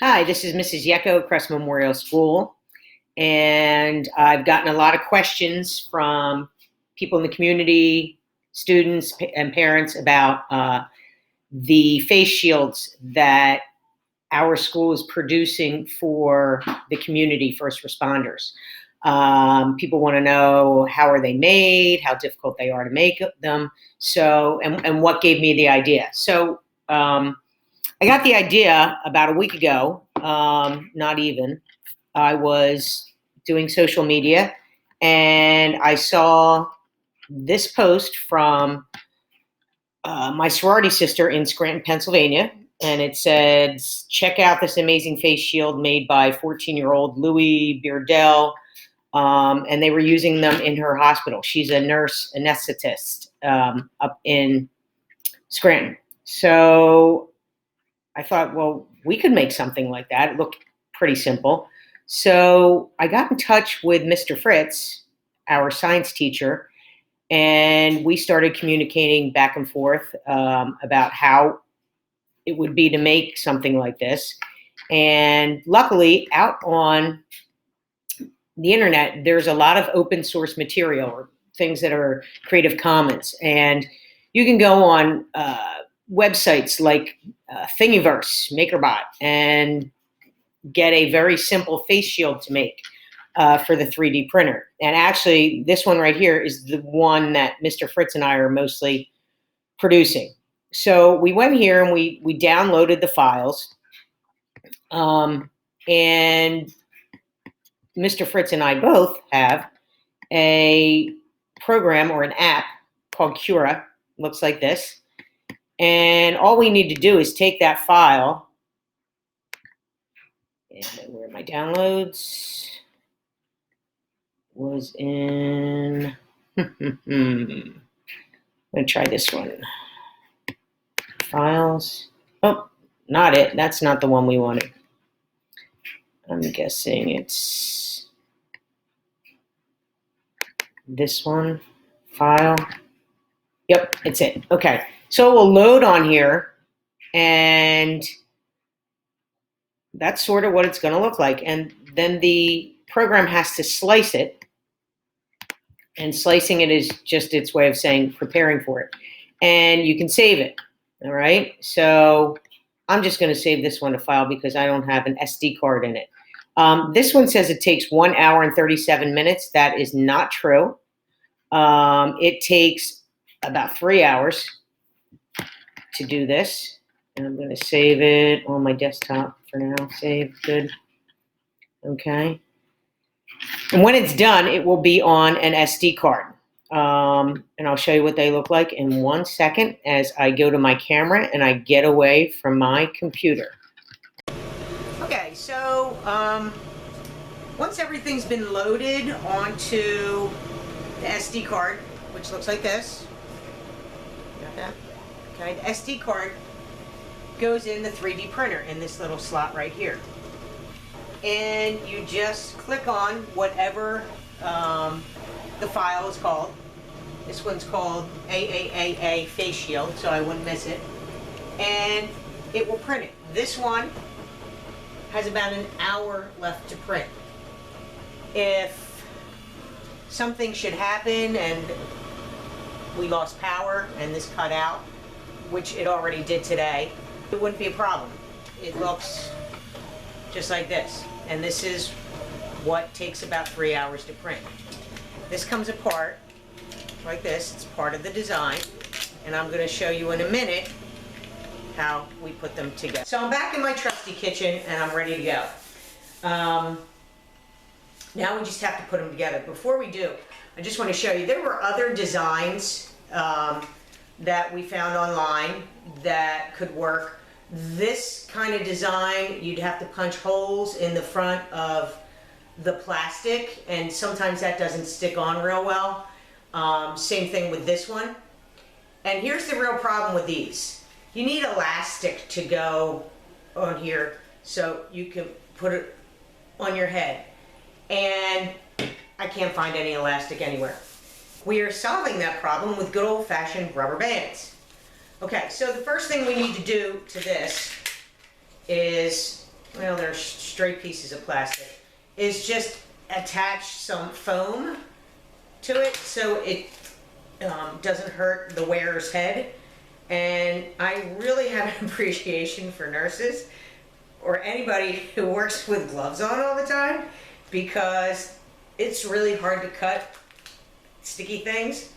Hi, this is Mrs. Yecko, Crest Memorial School, and I've gotten a lot of questions from people in the community, students and parents about the face shields that our school is producing for the community first responders. People want to know how are they made, how difficult they are to make them, and what gave me the idea. I got the idea about a week ago, not even. I was doing social media and I saw this post from my sorority sister in Scranton, Pennsylvania. And it said, check out this amazing face shield made by 14-year-old Louis Beardell. And they were using them in her hospital. She's a nurse anesthetist up in Scranton. So I thought, well, we could make something like that. It looked pretty simple. So I got in touch with Mr. Fritz, our science teacher, and we started communicating back and forth about how it would be to make something like this. And luckily, out on the internet, there's a lot of open source material or things that are Creative Commons. And you can go on websites like Thingiverse, MakerBot, and get a very simple face shield to make for the 3D printer. And actually, this one right here is the one that Mr. Fritz and I are mostly producing. So we went here and we downloaded the files. And Mr. Fritz and I both have a program or an app called Cura. Looks like this. And all we need to do is take that file. And where are my downloads? Was in, I'm gonna try this one. Files. Oh, not it. That's not the one we wanted. I'm guessing it's this one. File. Yep, it's it. Okay. So we'll load on here, and that's sort of what it's going to look like. And then the program has to slice it. And slicing it is just its way of saying preparing for it. And you can save it. All right. So I'm just going to save this one to file because I don't have an SD card in it. This one says it takes 1 hour and 37 minutes. That is not true. It takes about 3 hours to do this. And I'm going to save it on my desktop for now. Save. Good. Okay. And when it's done, it will be on an SD card. And I'll show you what they look like in 1 second as I go to my camera and I get away from my computer. Okay, so once everything's been loaded onto the SD card, which looks like this, got that? Okay, the SD card goes in the 3D printer in this little slot right here. And you just click on whatever the file is called. This one's called AAAA Face Shield, so I wouldn't miss it. And it will print it. This one has about an hour left to print. If something should happen and we lost power and this cut out, which it already did today, it wouldn't be a problem. It looks just like this. And this is what takes about 3 hours to print. This comes apart like this. It's part of the design. And I'm going to show you in a minute how we put them together. So I'm back in my trusty kitchen and I'm ready to go. Now we just have to put them together. Before we do, I just want to show you, there were other designs that we found online that could work. This kind of design, you'd have to punch holes in the front of the plastic, and sometimes that doesn't stick on real well. Same thing with this one. And here's the real problem with these. You need elastic to go on here so you can put it on your head. And I can't find any elastic anywhere. We are solving that problem with good old-fashioned rubber bands. Okay, so the first thing we need to do to this is well, they're straight pieces of plastic, is just attach some foam to it so it doesn't hurt the wearer's head. And I really have an appreciation for nurses or anybody who works with gloves on all the time, because it's really hard to cut sticky things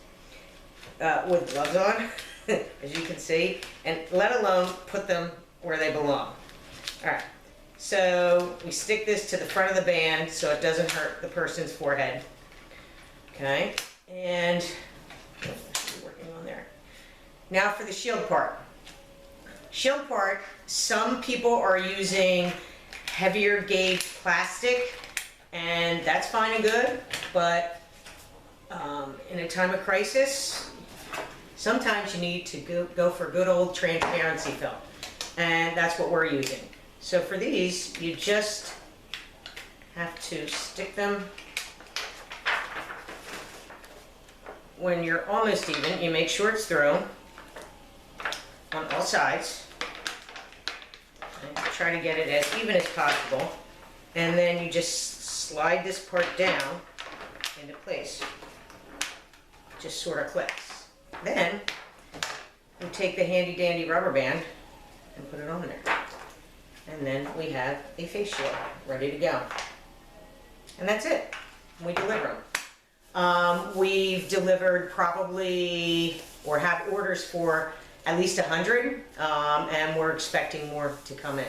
with gloves on, as you can see, and let alone put them where they belong. All right, so we stick this to the front of the band so it doesn't hurt the person's forehead. Okay, and working on there. Now for the shield part. Shield part, some people are using heavier gauge plastic, and that's fine and good, but in a time of crisis, sometimes you need to go for good old transparency film, and that's what we're using. So for these, you just have to stick them when you're almost even. You make sure it's through on all sides, and try to get it as even as possible, and then you just slide this part down into place. Just sort of clicks. Then we take the handy dandy rubber band and put it on there, and then we have a face shield ready to go, and that's it. We deliver them. We've delivered probably, or have orders for at least 100, and we're expecting more to come in.